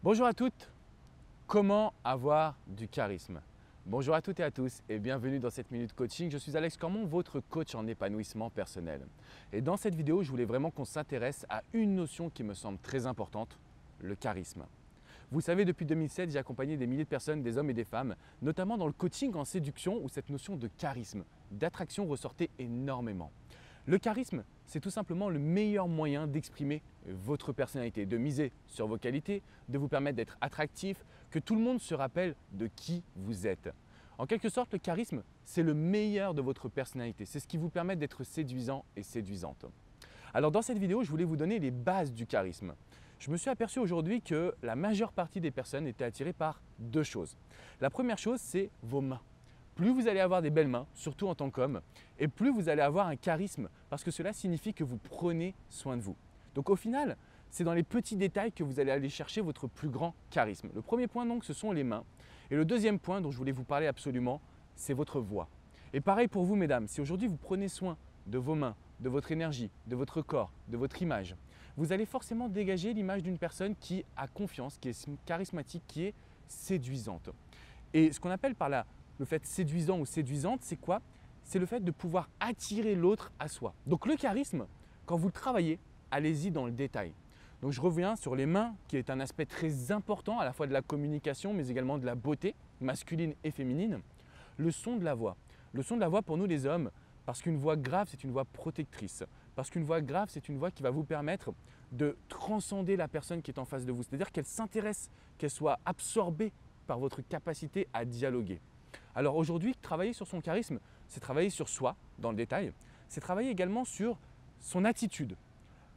Bonjour à toutes, comment avoir du charisme? Bonjour à toutes et à tous et bienvenue dans cette Minute Coaching. Je suis Alex Cormon, votre coach en épanouissement personnel. Et dans cette vidéo, je voulais vraiment qu'on s'intéresse à une notion qui me semble très importante, le charisme. Vous savez, depuis 2007, j'ai accompagné des milliers de personnes, des hommes et des femmes, notamment dans le coaching en séduction où cette notion de charisme, d'attraction ressortait énormément. Le charisme, c'est tout simplement le meilleur moyen d'exprimer votre personnalité, de miser sur vos qualités, de vous permettre d'être attractif, que tout le monde se rappelle de qui vous êtes. En quelque sorte, le charisme, c'est le meilleur de votre personnalité. C'est ce qui vous permet d'être séduisant et séduisante. Alors dans cette vidéo, je voulais vous donner les bases du charisme. Je me suis aperçu aujourd'hui que la majeure partie des personnes étaient attirées par deux choses. La première chose, c'est vos mains. Plus vous allez avoir des belles mains, surtout en tant qu'homme, et plus vous allez avoir un charisme parce que cela signifie que vous prenez soin de vous. Donc au final, c'est dans les petits détails que vous allez aller chercher votre plus grand charisme. Le premier point donc, ce sont les mains. Et le deuxième point dont je voulais vous parler absolument, c'est votre voix. Et pareil pour vous mesdames, si aujourd'hui vous prenez soin de vos mains, de votre énergie, de votre corps, de votre image, vous allez forcément dégager l'image d'une personne qui a confiance, qui est charismatique, qui est séduisante. Et ce qu'on appelle par là le fait séduisant ou séduisante, c'est quoi? C'est le fait de pouvoir attirer l'autre à soi. Donc le charisme, quand vous le travaillez, allez-y dans le détail. Donc je reviens sur les mains, qui est un aspect très important à la fois de la communication, mais également de la beauté, masculine et féminine. Le son de la voix. Le son de la voix pour nous les hommes, parce qu'une voix grave, c'est une voix protectrice. Parce qu'une voix grave, c'est une voix qui va vous permettre de transcender la personne qui est en face de vous. C'est-à-dire qu'elle s'intéresse, qu'elle soit absorbée par votre capacité à dialoguer. Alors aujourd'hui, travailler sur son charisme, c'est travailler sur soi dans le détail, c'est travailler également sur son attitude.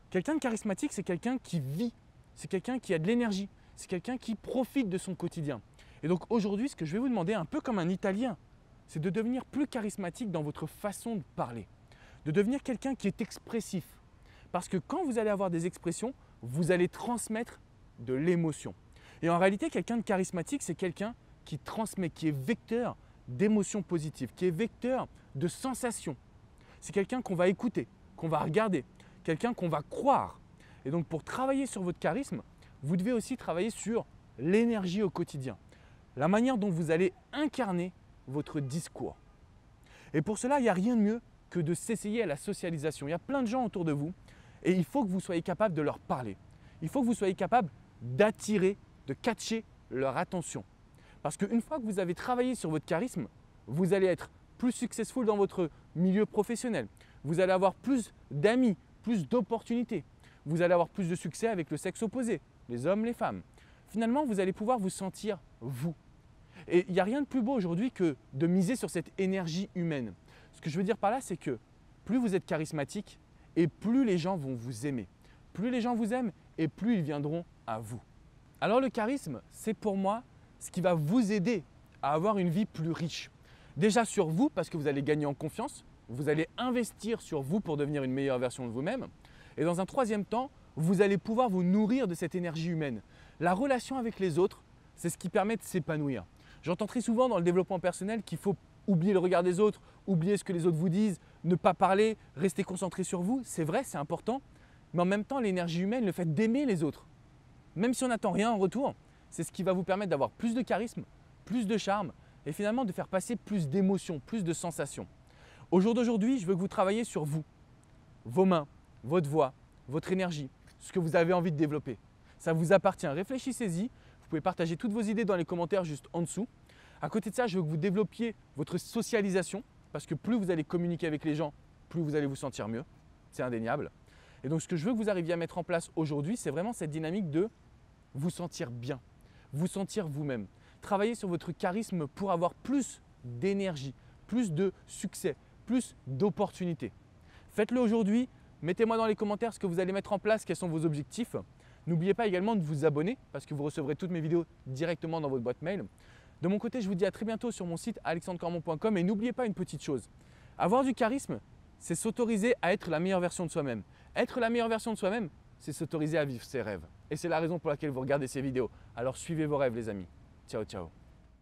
Quelqu'un de charismatique, c'est quelqu'un qui vit, c'est quelqu'un qui a de l'énergie, c'est quelqu'un qui profite de son quotidien. Et donc aujourd'hui, ce que je vais vous demander, un peu comme un Italien, c'est de devenir plus charismatique dans votre façon de parler, de devenir quelqu'un qui est expressif. Parce que quand vous allez avoir des expressions, vous allez transmettre de l'émotion. Et en réalité, quelqu'un de charismatique, c'est quelqu'un qui transmet, qui est vecteur d'émotions positives, qui est vecteur de sensations. C'est quelqu'un qu'on va écouter, qu'on va regarder, quelqu'un qu'on va croire. Et donc pour travailler sur votre charisme, vous devez aussi travailler sur l'énergie au quotidien, la manière dont vous allez incarner votre discours. Et pour cela, il n'y a rien de mieux que de s'essayer à la socialisation. Il y a plein de gens autour de vous et il faut que vous soyez capable de leur parler. Il faut que vous soyez capable d'attirer, de catcher leur attention. Parce qu'une fois que vous avez travaillé sur votre charisme, vous allez être plus successful dans votre milieu professionnel. Vous allez avoir plus d'amis, plus d'opportunités. Vous allez avoir plus de succès avec le sexe opposé, les hommes, les femmes. Finalement, vous allez pouvoir vous sentir vous. Et il n'y a rien de plus beau aujourd'hui que de miser sur cette énergie humaine. Ce que je veux dire par là, c'est que plus vous êtes charismatique et plus les gens vont vous aimer. Plus les gens vous aiment et plus ils viendront à vous. Alors le charisme, c'est pour moi ce qui va vous aider à avoir une vie plus riche. Déjà sur vous, parce que vous allez gagner en confiance, vous allez investir sur vous pour devenir une meilleure version de vous-même. Et dans un troisième temps, vous allez pouvoir vous nourrir de cette énergie humaine. La relation avec les autres, c'est ce qui permet de s'épanouir. J'entends très souvent dans le développement personnel qu'il faut oublier le regard des autres, oublier ce que les autres vous disent, ne pas parler, rester concentré sur vous. C'est vrai, c'est important. Mais en même temps, l'énergie humaine, le fait d'aimer les autres, même si on n'attend rien en retour, c'est ce qui va vous permettre d'avoir plus de charisme, plus de charme et finalement de faire passer plus d'émotions, plus de sensations. Au jour d'aujourd'hui, je veux que vous travailliez sur vous, vos mains, votre voix, votre énergie, ce que vous avez envie de développer. Ça vous appartient, réfléchissez-y. Vous pouvez partager toutes vos idées dans les commentaires juste en dessous. À côté de ça, je veux que vous développiez votre socialisation parce que plus vous allez communiquer avec les gens, plus vous allez vous sentir mieux. C'est indéniable. Et donc ce que je veux que vous arriviez à mettre en place aujourd'hui, c'est vraiment cette dynamique de vous sentir bien, vous sentir vous-même. Travaillez sur votre charisme pour avoir plus d'énergie, plus de succès, plus d'opportunités. Faites-le aujourd'hui, mettez-moi dans les commentaires ce que vous allez mettre en place, quels sont vos objectifs. N'oubliez pas également de vous abonner parce que vous recevrez toutes mes vidéos directement dans votre boîte mail. De mon côté, je vous dis à très bientôt sur mon site alexandrecormon.com et n'oubliez pas une petite chose. Avoir du charisme, c'est s'autoriser à être la meilleure version de soi-même. Être la meilleure version de soi-même, c'est s'autoriser à vivre ses rêves. Et c'est la raison pour laquelle vous regardez ces vidéos. Alors suivez vos rêves les amis. Ciao, ciao.